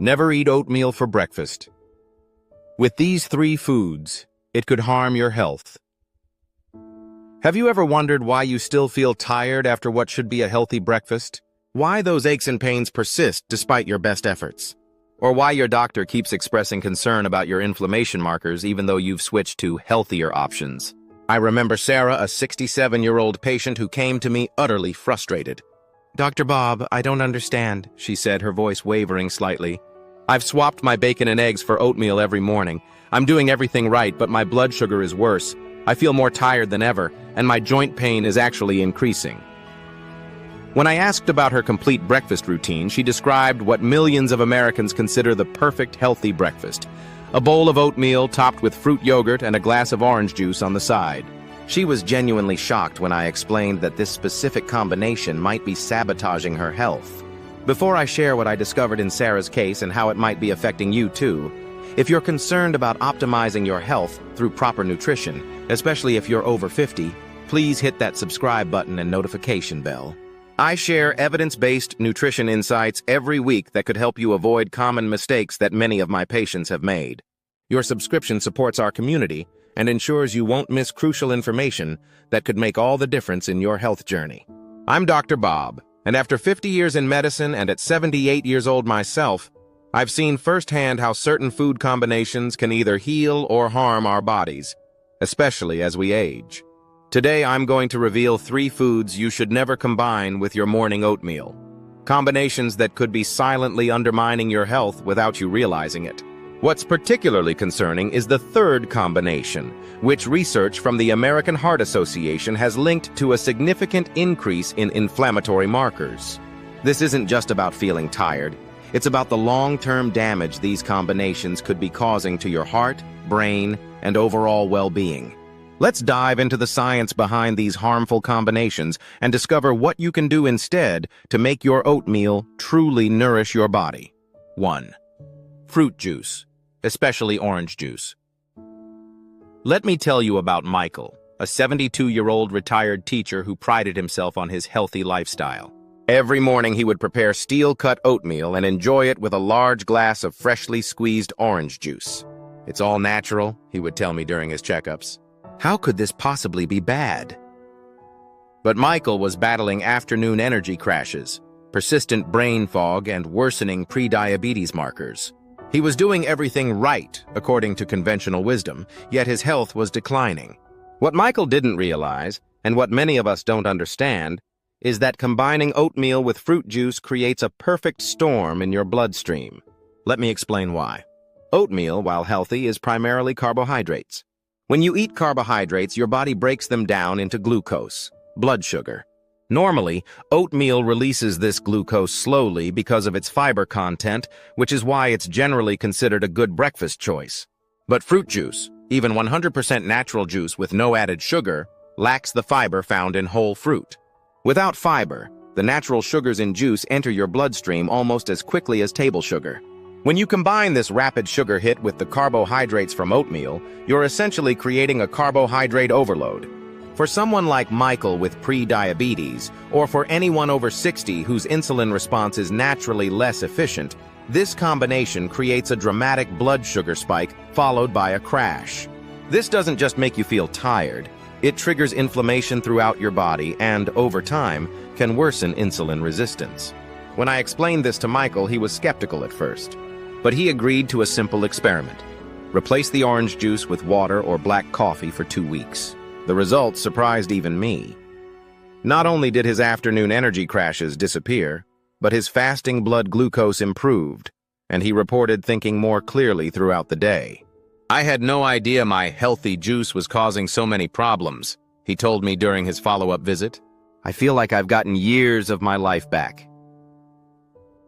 Never eat oatmeal for breakfast. With these 3 foods, it could harm your health. Have you ever wondered why you still feel tired after what should be a healthy breakfast? Why those aches and pains persist despite your best efforts? Or why your doctor keeps expressing concern about your inflammation markers even though you've switched to healthier options? I remember Sarah, a 67-year-old patient who came to me utterly frustrated. "Dr. Bob, I don't understand," she said, her voice wavering slightly. "I've swapped my bacon and eggs for oatmeal every morning. I'm doing everything right, but my blood sugar is worse. I feel more tired than ever, and my joint pain is actually increasing." When I asked about her complete breakfast routine, she described what millions of Americans consider the perfect healthy breakfast: a bowl of oatmeal topped with fruit yogurt and a glass of orange juice on the side. She was genuinely shocked when I explained that this specific combination might be sabotaging her health. Before I share what I discovered in Sarah's case and how it might be affecting you too, if you're concerned about optimizing your health through proper nutrition, especially if you're over 50, please hit that subscribe button and notification bell. I share evidence-based nutrition insights every week that could help you avoid common mistakes that many of my patients have made. Your subscription supports our community and ensures you won't miss crucial information that could make all the difference in your health journey. I'm Dr. Bob, and after 50 years in medicine and at 78 years old myself, I've seen firsthand how certain food combinations can either heal or harm our bodies, especially as we age. Today, I'm going to reveal 3 foods you should never combine with your morning oatmeal. Combinations that could be silently undermining your health without you realizing it. What's particularly concerning is the 3rd combination, which research from the American Heart Association has linked to a significant increase in inflammatory markers. This isn't just about feeling tired. It's about the long-term damage these combinations could be causing to your heart, brain, and overall well-being. Let's dive into the science behind these harmful combinations and discover what you can do instead to make your oatmeal truly nourish your body. 1. Fruit juice, especially orange juice. Let me tell you about Michael, a 72-year-old retired teacher who prided himself on his healthy lifestyle. Every morning he would prepare steel-cut oatmeal and enjoy it with a large glass of freshly squeezed orange juice. "It's all natural," he would tell me during his checkups. "How could this possibly be bad?" But Michael was battling afternoon energy crashes, persistent brain fog, and worsening pre-diabetes markers. He was doing everything right, according to conventional wisdom, yet his health was declining. What Michael didn't realize, and what many of us don't understand, is that combining oatmeal with fruit juice creates a perfect storm in your bloodstream. Let me explain why. Oatmeal, while healthy, is primarily carbohydrates. When you eat carbohydrates, your body breaks them down into glucose, blood sugar. Normally, oatmeal releases this glucose slowly because of its fiber content, which is why it's generally considered a good breakfast choice. But fruit juice, even 100% natural juice with no added sugar, lacks the fiber found in whole fruit. Without fiber, the natural sugars in juice enter your bloodstream almost as quickly as table sugar. When you combine this rapid sugar hit with the carbohydrates from oatmeal, you're essentially creating a carbohydrate overload. For someone like Michael with pre-diabetes, or for anyone over 60 whose insulin response is naturally less efficient, this combination creates a dramatic blood sugar spike followed by a crash. This doesn't just make you feel tired. It triggers inflammation throughout your body and, over time, can worsen insulin resistance. When I explained this to Michael, he was skeptical at first. But he agreed to a simple experiment. Replace the orange juice with water or black coffee for 2 weeks. The results surprised even me. Not only did his afternoon energy crashes disappear, but his fasting blood glucose improved, and he reported thinking more clearly throughout the day. "I had no idea my healthy juice was causing so many problems," he told me during his follow-up visit. "I feel like I've gotten years of my life back."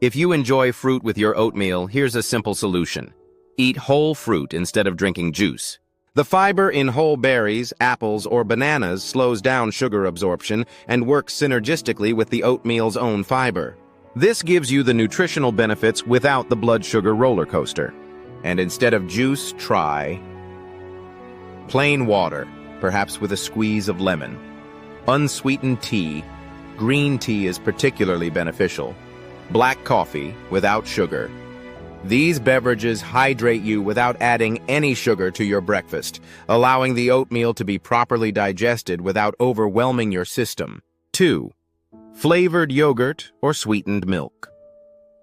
If you enjoy fruit with your oatmeal, here's a simple solution. Eat whole fruit instead of drinking juice. The fiber in whole berries, apples, or bananas slows down sugar absorption and works synergistically with the oatmeal's own fiber. This gives you the nutritional benefits without the blood sugar roller coaster. And instead of juice, try plain water, perhaps with a squeeze of lemon. Unsweetened tea. Green tea is particularly beneficial. Black coffee without sugar. These beverages hydrate you without adding any sugar to your breakfast, allowing the oatmeal to be properly digested without overwhelming your system. 2. Flavored yogurt or sweetened milk.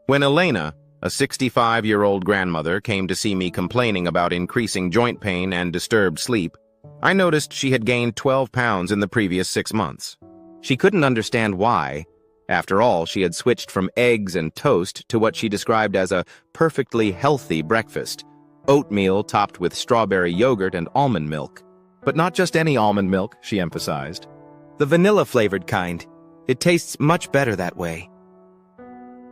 When Elena, a 65-year-old grandmother, came to see me complaining about increasing joint pain and disturbed sleep, I noticed she had gained 12 pounds in the previous 6 months. She couldn't understand why. After all, she had switched from eggs and toast to what she described as a perfectly healthy breakfast, oatmeal topped with strawberry yogurt and almond milk. But not just any almond milk, she emphasized. The vanilla-flavored kind. It tastes much better that way.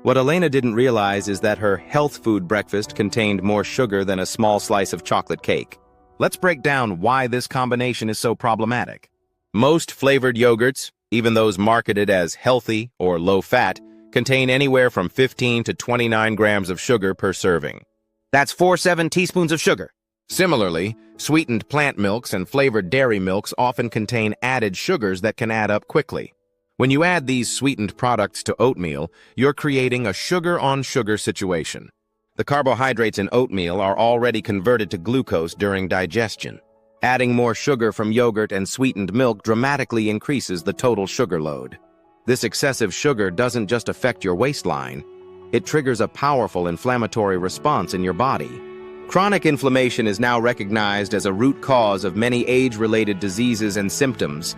What Elena didn't realize is that her health food breakfast contained more sugar than a small slice of chocolate cake. Let's break down why this combination is so problematic. Most flavored yogurts, even those marketed as healthy or low-fat, contain anywhere from 15 to 29 grams of sugar per serving. That's 7 teaspoons of sugar. Similarly, sweetened plant milks and flavored dairy milks often contain added sugars that can add up quickly. When you add these sweetened products to oatmeal, you're creating a sugar-on-sugar situation. The carbohydrates in oatmeal are already converted to glucose during digestion. Adding more sugar from yogurt and sweetened milk dramatically increases the total sugar load. This excessive sugar doesn't just affect your waistline, it triggers a powerful inflammatory response in your body. Chronic inflammation is now recognized as a root cause of many age-related diseases and symptoms: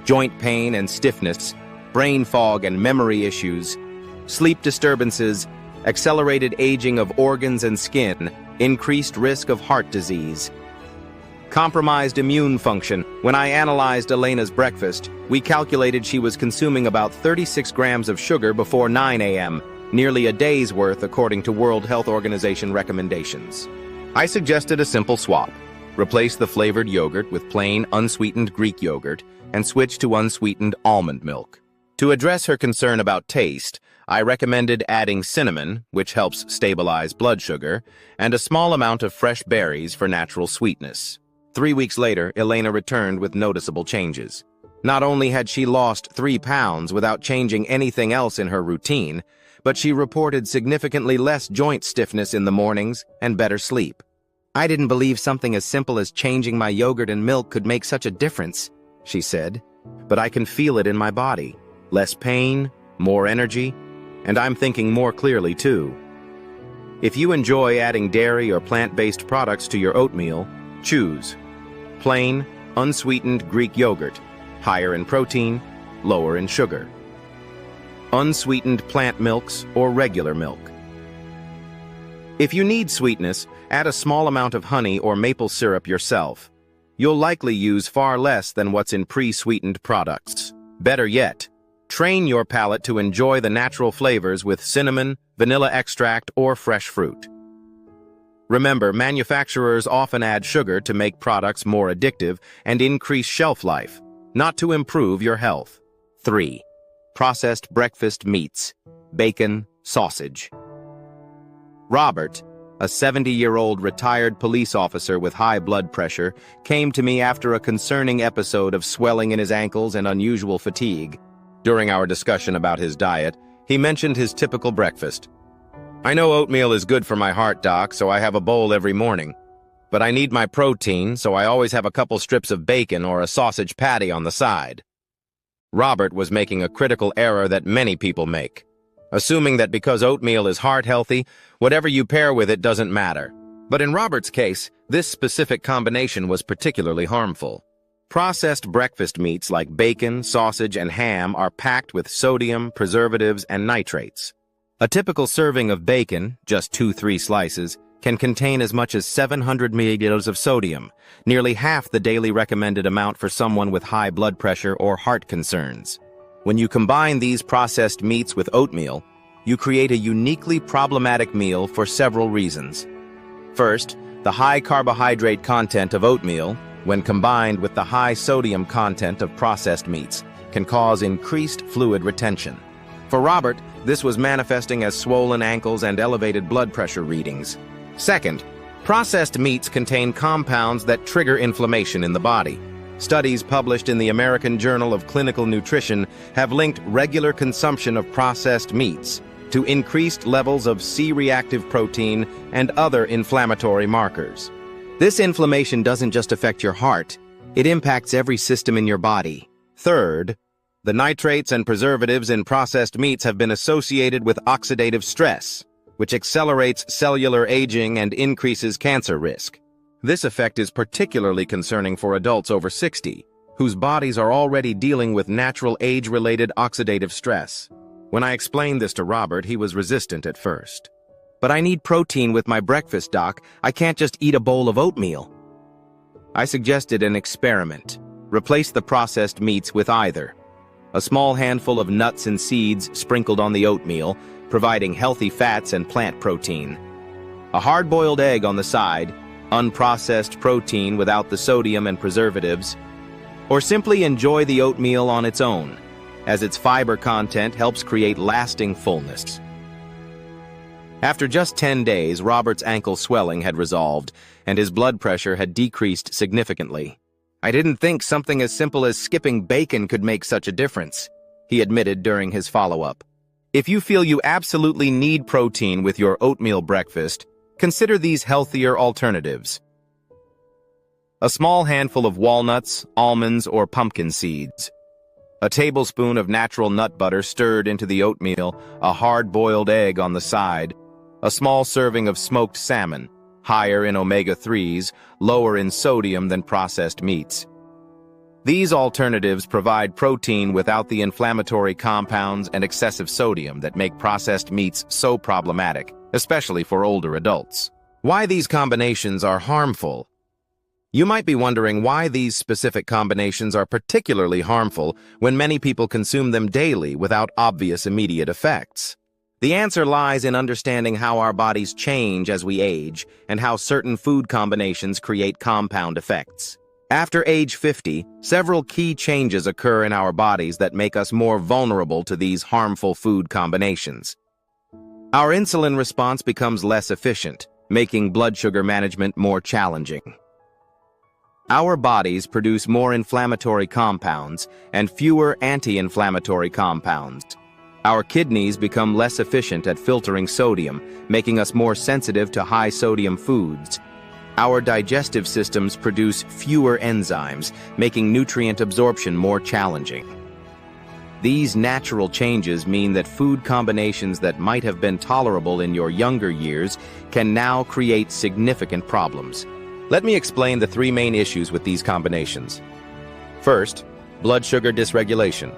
joint pain and stiffness, brain fog and memory issues, sleep disturbances, accelerated aging of organs and skin, increased risk of heart disease. Compromised immune function. When I analyzed Elena's breakfast, we calculated she was consuming about 36 grams of sugar before 9 a.m., nearly a day's worth according to World Health Organization recommendations. I suggested a simple swap. Replace the flavored yogurt with plain, unsweetened Greek yogurt and switch to unsweetened almond milk. To address her concern about taste, I recommended adding cinnamon, which helps stabilize blood sugar, and a small amount of fresh berries for natural sweetness. 3 weeks later, Elena returned with noticeable changes. Not only had she lost 3 pounds without changing anything else in her routine, but she reported significantly less joint stiffness in the mornings and better sleep. "I didn't believe something as simple as changing my yogurt and milk could make such a difference," she said. "But I can feel it in my body. Less pain, more energy, and I'm thinking more clearly too." If you enjoy adding dairy or plant-based products to your oatmeal, choose plain, unsweetened Greek yogurt, higher in protein, lower in sugar. Unsweetened plant milks or regular milk. If you need sweetness, add a small amount of honey or maple syrup yourself. You'll likely use far less than what's in pre-sweetened products. Better yet, train your palate to enjoy the natural flavors with cinnamon, vanilla extract, or fresh fruit. Remember, manufacturers often add sugar to make products more addictive and increase shelf life, not to improve your health. 3. Processed breakfast meats, bacon, sausage. Robert, a 70-year-old retired police officer with high blood pressure, came to me after a concerning episode of swelling in his ankles and unusual fatigue. During our discussion about his diet, he mentioned his typical breakfast. "I know oatmeal is good for my heart, Doc, so I have a bowl every morning. But I need my protein, so I always have a couple strips of bacon or a sausage patty on the side." Robert was making a critical error that many people make, assuming that because oatmeal is heart-healthy, whatever you pair with it doesn't matter. But in Robert's case, this specific combination was particularly harmful. Processed breakfast meats like bacon, sausage, and ham are packed with sodium, preservatives, and nitrates. A typical serving of bacon, just 2-3 slices, can contain as much as 700 milliliters of sodium, nearly half the daily recommended amount for someone with high blood pressure or heart concerns. When you combine these processed meats with oatmeal, you create a uniquely problematic meal for several reasons. First, the high carbohydrate content of oatmeal, when combined with the high sodium content of processed meats, can cause increased fluid retention. For Robert, this was manifesting as swollen ankles and elevated blood pressure readings. Second, processed meats contain compounds that trigger inflammation in the body. Studies published in the American Journal of Clinical Nutrition have linked regular consumption of processed meats, to increased levels of C-reactive protein and other inflammatory markers. This inflammation doesn't just affect your heart, it impacts every system in your body. Third, the nitrates and preservatives in processed meats have been associated with oxidative stress, which accelerates cellular aging and increases cancer risk. This effect is particularly concerning for adults over 60, whose bodies are already dealing with natural age-related oxidative stress. When I explained this to Robert, he was resistant at first. "But I need protein with my breakfast, Doc. I can't just eat a bowl of oatmeal." I suggested an experiment. Replace the processed meats with either a small handful of nuts and seeds sprinkled on the oatmeal, providing healthy fats and plant protein, a hard-boiled egg on the side, unprocessed protein without the sodium and preservatives, or simply enjoy the oatmeal on its own, as its fiber content helps create lasting fullness. After just 10 days, Robert's ankle swelling had resolved, and his blood pressure had decreased significantly. "I didn't think something as simple as skipping bacon could make such a difference," he admitted during his follow-up. If you feel you absolutely need protein with your oatmeal breakfast, consider these healthier alternatives. A small handful of walnuts, almonds, or pumpkin seeds. A tablespoon of natural nut butter stirred into the oatmeal, a hard-boiled egg on the side, a small serving of smoked salmon, higher in omega-3s, lower in sodium than processed meats. These alternatives provide protein without the inflammatory compounds and excessive sodium that make processed meats so problematic, especially for older adults. Why these combinations are harmful? You might be wondering why these specific combinations are particularly harmful when many people consume them daily without obvious immediate effects. The answer lies in understanding how our bodies change as we age and how certain food combinations create compound effects. After age 50, several key changes occur in our bodies that make us more vulnerable to these harmful food combinations. Our insulin response becomes less efficient, making blood sugar management more challenging. Our bodies produce more inflammatory compounds and fewer anti-inflammatory compounds. Our kidneys become less efficient at filtering sodium, making us more sensitive to high-sodium foods. Our digestive systems produce fewer enzymes, making nutrient absorption more challenging. These natural changes mean that food combinations that might have been tolerable in your younger years can now create significant problems. Let me explain the three main issues with these combinations. First, blood sugar dysregulation.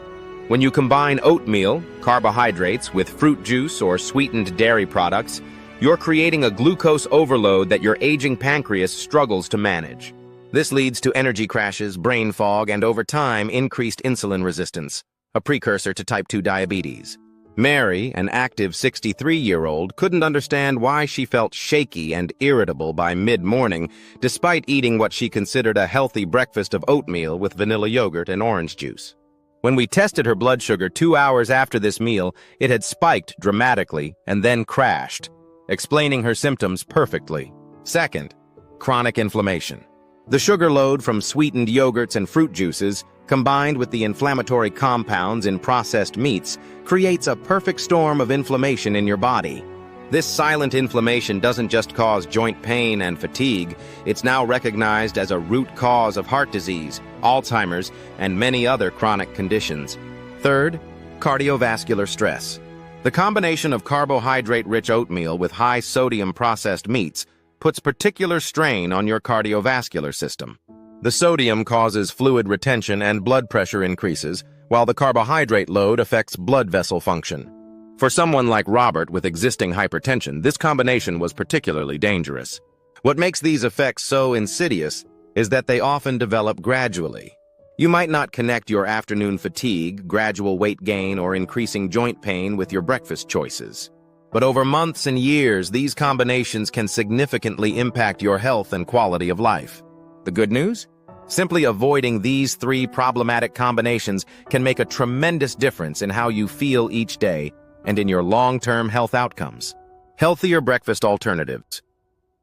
When you combine oatmeal, carbohydrates, with fruit juice or sweetened dairy products, you're creating a glucose overload that your aging pancreas struggles to manage. This leads to energy crashes, brain fog, and over time, increased insulin resistance, a precursor to type 2 diabetes. Mary, an active 63-year-old, couldn't understand why she felt shaky and irritable by mid-morning, despite eating what she considered a healthy breakfast of oatmeal with vanilla yogurt and orange juice. When we tested her blood sugar 2 hours after this meal, it had spiked dramatically and then crashed, explaining her symptoms perfectly. Second, chronic inflammation. The sugar load from sweetened yogurts and fruit juices, combined with the inflammatory compounds in processed meats, creates a perfect storm of inflammation in your body. This silent inflammation doesn't just cause joint pain and fatigue, it's now recognized as a root cause of heart disease, Alzheimer's, and many other chronic conditions. Third, cardiovascular stress. The combination of carbohydrate-rich oatmeal with high-sodium processed meats puts particular strain on your cardiovascular system. The sodium causes fluid retention and blood pressure increases, while the carbohydrate load affects blood vessel function. For someone like Robert with existing hypertension, this combination was particularly dangerous. What makes these effects so insidious is that they often develop gradually. You might not connect your afternoon fatigue, gradual weight gain, or increasing joint pain with your breakfast choices. But over months and years, these combinations can significantly impact your health and quality of life. The good news? Simply avoiding these three problematic combinations can make a tremendous difference in how you feel each day and in your long-term health outcomes. Healthier breakfast alternatives.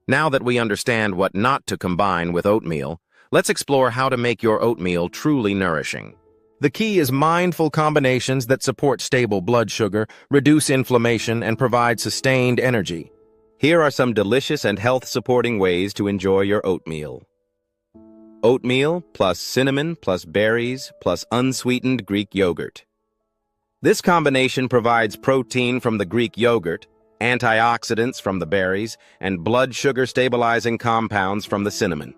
Now that we understand what not to combine with oatmeal, let's explore how to make your oatmeal truly nourishing. The key is mindful combinations that support stable blood sugar, reduce inflammation, and provide sustained energy. Here are some delicious and health-supporting ways to enjoy your oatmeal. Oatmeal plus cinnamon plus berries plus unsweetened Greek yogurt. This combination provides protein from the Greek yogurt, antioxidants from the berries, and blood sugar stabilizing compounds from the cinnamon.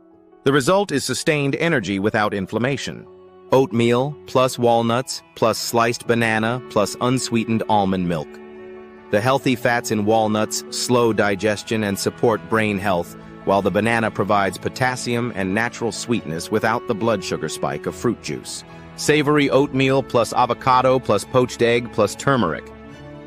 The result is sustained energy without inflammation. Oatmeal plus walnuts plus sliced banana plus unsweetened almond milk. The healthy fats in walnuts slow digestion and support brain health, while the banana provides potassium and natural sweetness without the blood sugar spike of fruit juice. Savory oatmeal plus avocado plus poached egg plus turmeric.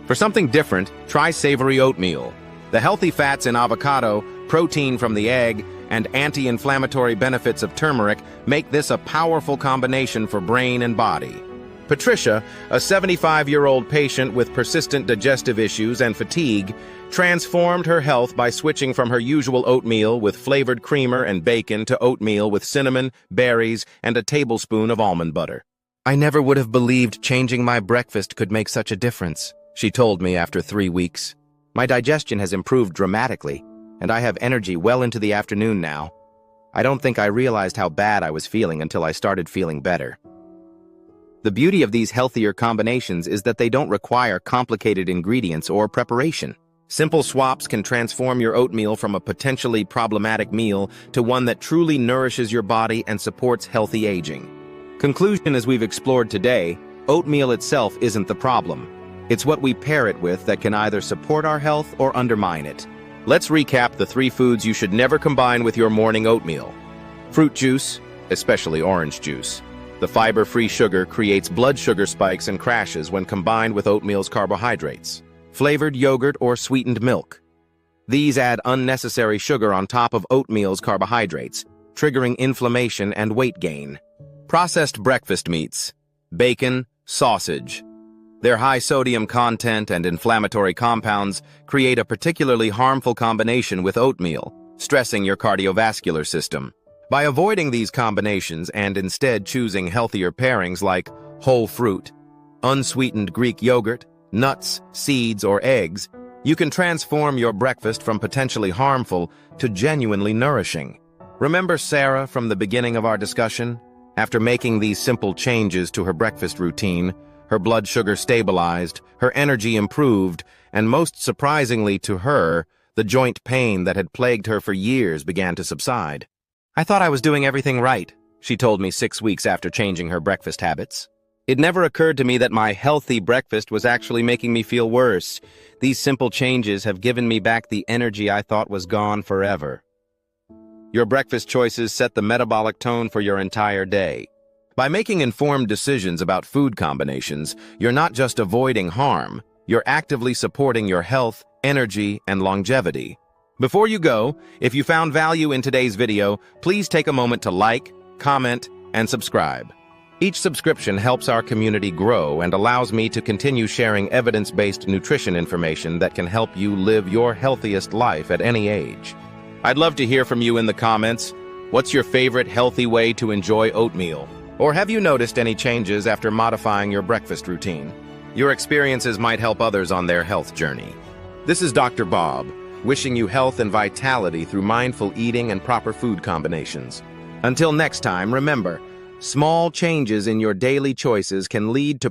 For something different, try savory oatmeal. The healthy fats in avocado, protein from the egg, and anti-inflammatory benefits of turmeric make this a powerful combination for brain and body. Patricia, a 75-year-old patient with persistent digestive issues and fatigue, transformed her health by switching from her usual oatmeal with flavored creamer and bacon to oatmeal with cinnamon, berries, and a tablespoon of almond butter. "I never would have believed changing my breakfast could make such a difference," she told me after 3 weeks. "My digestion has improved dramatically, and I have energy well into the afternoon now. I don't think I realized how bad I was feeling until I started feeling better." The beauty of these healthier combinations is that they don't require complicated ingredients or preparation. Simple swaps can transform your oatmeal from a potentially problematic meal to one that truly nourishes your body and supports healthy aging. Conclusion: as we've explored today, oatmeal itself isn't the problem. It's what we pair it with that can either support our health or undermine it. Let's recap the 3 foods you should never combine with your morning oatmeal. Fruit juice, especially orange juice. The fiber-free sugar creates blood sugar spikes and crashes when combined with oatmeal's carbohydrates. Flavored yogurt or sweetened milk. These add unnecessary sugar on top of oatmeal's carbohydrates, triggering inflammation and weight gain. Processed breakfast meats. Bacon, sausage. Their high sodium content and inflammatory compounds create a particularly harmful combination with oatmeal, stressing your cardiovascular system. By avoiding these combinations and instead choosing healthier pairings like whole fruit, unsweetened Greek yogurt, nuts, seeds, or eggs, you can transform your breakfast from potentially harmful to genuinely nourishing. Remember Sarah from the beginning of our discussion? After making these simple changes to her breakfast routine, her blood sugar stabilized, her energy improved, and most surprisingly to her, the joint pain that had plagued her for years began to subside. "I thought I was doing everything right," she told me 6 weeks after changing her breakfast habits. "It never occurred to me that my healthy breakfast was actually making me feel worse. These simple changes have given me back the energy I thought was gone forever." Your breakfast choices set the metabolic tone for your entire day. By making informed decisions about food combinations, you're not just avoiding harm, you're actively supporting your health, energy, and longevity. Before you go, if you found value in today's video, please take a moment to like, comment, and subscribe. Each subscription helps our community grow and allows me to continue sharing evidence-based nutrition information that can help you live your healthiest life at any age. I'd love to hear from you in the comments. What's your favorite healthy way to enjoy oatmeal? Or have you noticed any changes after modifying your breakfast routine? Your experiences might help others on their health journey. This is Dr. Bob, wishing you health and vitality through mindful eating and proper food combinations. Until next time, remember, small changes in your daily choices can lead to